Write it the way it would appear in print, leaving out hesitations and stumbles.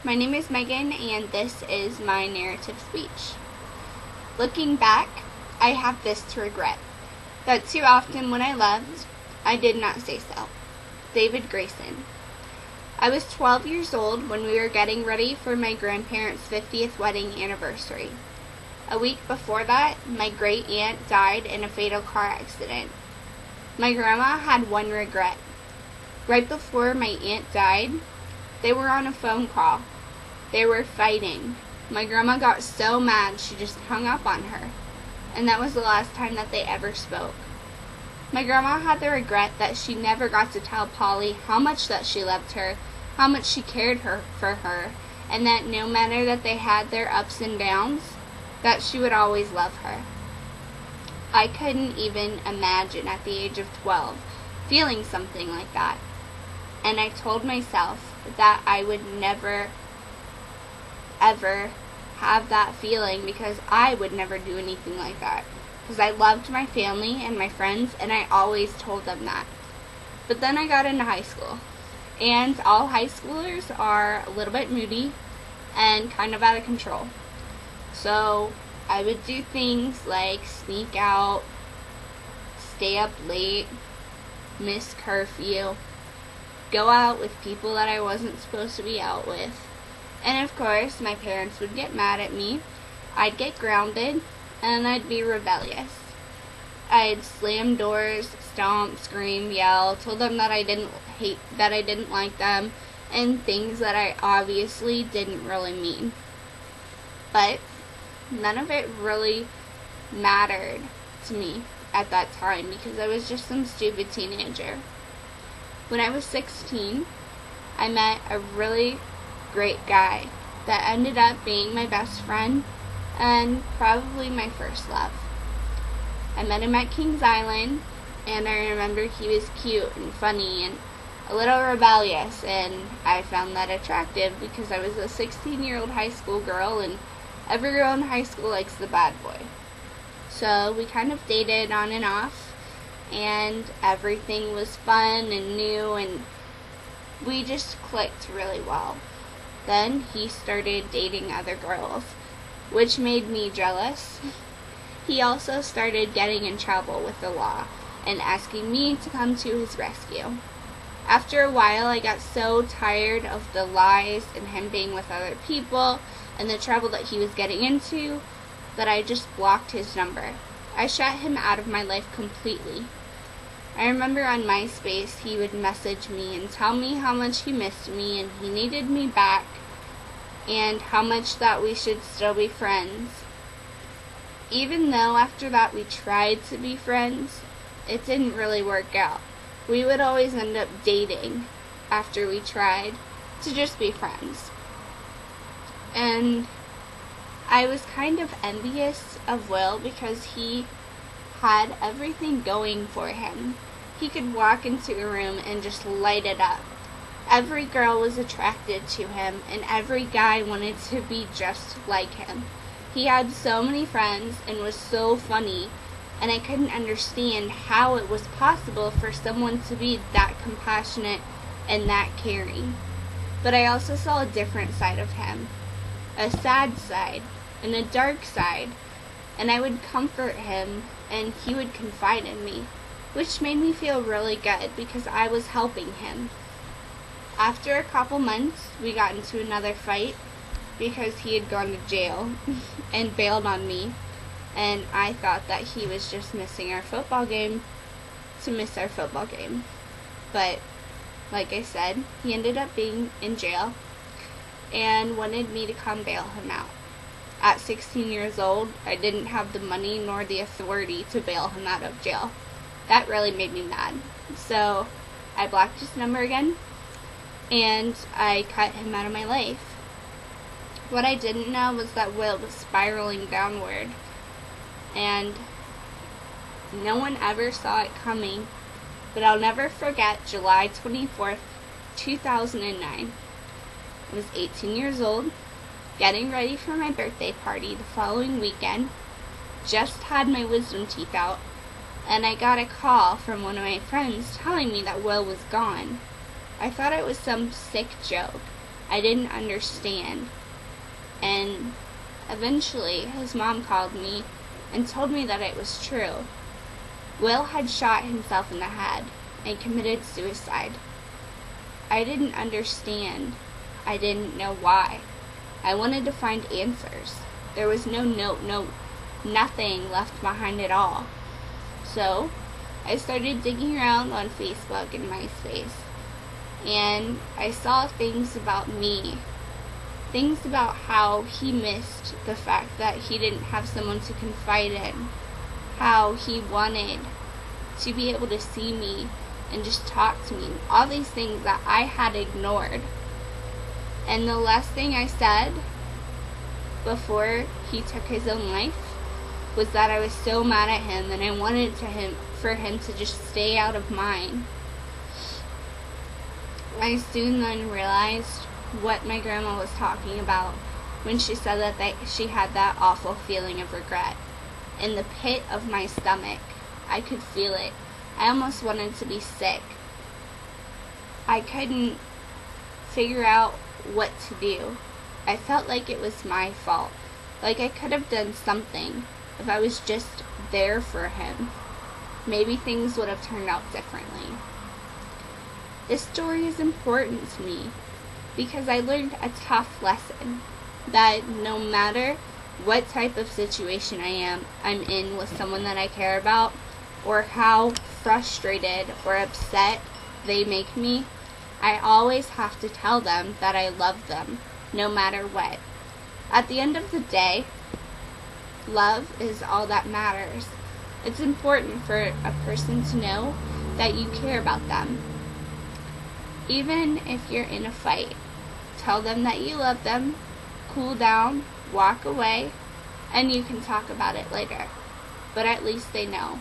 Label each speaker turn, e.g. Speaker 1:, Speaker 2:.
Speaker 1: My name is Megan, and this is my narrative speech. Looking back, I have this to regret, that too often when I loved, I did not say so. David Grayson. I was 12 years old when we were getting ready for my grandparents' 50th wedding anniversary. A week before that, my great aunt died in a fatal car accident. My grandma had one regret. Right before my aunt died, they were on a phone call. They were fighting. My grandma got so mad she just hung up on her, and that was the last time that they ever spoke. My grandma had the regret that she never got to tell Polly how much that she loved her, how much she cared for her, and that no matter that they had their ups and downs, that she would always love her. I couldn't even imagine at the age of 12 feeling something like that, and I told myself that I would never ever have that feeling because I would never do anything like that, because I loved my family and my friends, and I always told them that. But then I got into high school, and all high schoolers are a little bit moody and kind of out of control. So I would do things like sneak out, stay up late, miss curfew, go out with people that I wasn't supposed to be out with. And of course, my parents would get mad at me, I'd get grounded, and I'd be rebellious. I'd slam doors, stomp, scream, yell, told them that I didn't like them, and things that I obviously didn't really mean. But none of it really mattered to me at that time because I was just some stupid teenager. When I was 16, I met a really great guy that ended up being my best friend and probably my first love. I met him at Kings Island, and I remember he was cute and funny and a little rebellious, and I found that attractive because I was a 16-year-old high school girl, and every girl in high school likes the bad boy. So we kind of dated on and off, and everything was fun and new, and we just clicked really well. Then he started dating other girls, which made me jealous. He also started getting in trouble with the law and asking me to come to his rescue. After a while, I got so tired of the lies and him being with other people and the trouble that he was getting into that I just blocked his number. I shut him out of my life completely. I remember on MySpace he would message me and tell me how much he missed me and he needed me back and how much that we should still be friends. Even though after that we tried to be friends, it didn't really work out. We would always end up dating after we tried to just be friends. And I was kind of envious of Will because he had everything going for him. He could walk into a room and just light it up. Every girl was attracted to him, and every guy wanted to be just like him. He had so many friends and was so funny, and I couldn't understand how it was possible for someone to be that compassionate and that caring. But I also saw a different side of him, a sad side and a dark side, and I would comfort him and he would confide in me, which made me feel really good because I was helping him. After a couple months, we got into another fight because he had gone to jail and bailed on me, and I thought that he was just missing our football game to miss our football game. But like I said, he ended up being in jail and wanted me to come bail him out. At 16 years old, I didn't have the money nor the authority to bail him out of jail. That really made me mad. So I blocked his number again, and I cut him out of my life. What I didn't know was that Will was spiraling downward, and no one ever saw it coming. But I'll never forget July 24th, 2009. I was 18 years old, getting ready for my birthday party the following weekend, just had my wisdom teeth out, and I got a call from one of my friends telling me that Will was gone. I thought it was some sick joke, I didn't understand. And eventually, his mom called me and told me that it was true. Will had shot himself in the head and committed suicide. I didn't understand. I didn't know why. I wanted to find answers. There was no note, nothing left behind at all. So, I started digging around on Facebook and MySpace, and I saw things about me. Things about how he missed the fact that he didn't have someone to confide in. How he wanted to be able to see me and just talk to me. All these things that I had ignored. And the last thing I said before he took his own life was that I was so mad at him and I wanted for him to just stay out of mine. I soon then realized what my grandma was talking about when she said that she had that awful feeling of regret. In the pit of my stomach, I could feel it. I almost wanted to be sick. I couldn't figure out what to do. I felt like it was my fault. Like I could have done something if I was just there for him. Maybe things would have turned out differently. This story is important to me because I learned a tough lesson that no matter what type of situation I'm in with someone that I care about, or how frustrated or upset they make me, I always have to tell them that I love them, no matter what. At the end of the day, love is all that matters. It's important for a person to know that you care about them. Even if you're in a fight, tell them that you love them, cool down, walk away, and you can talk about it later. But at least they know.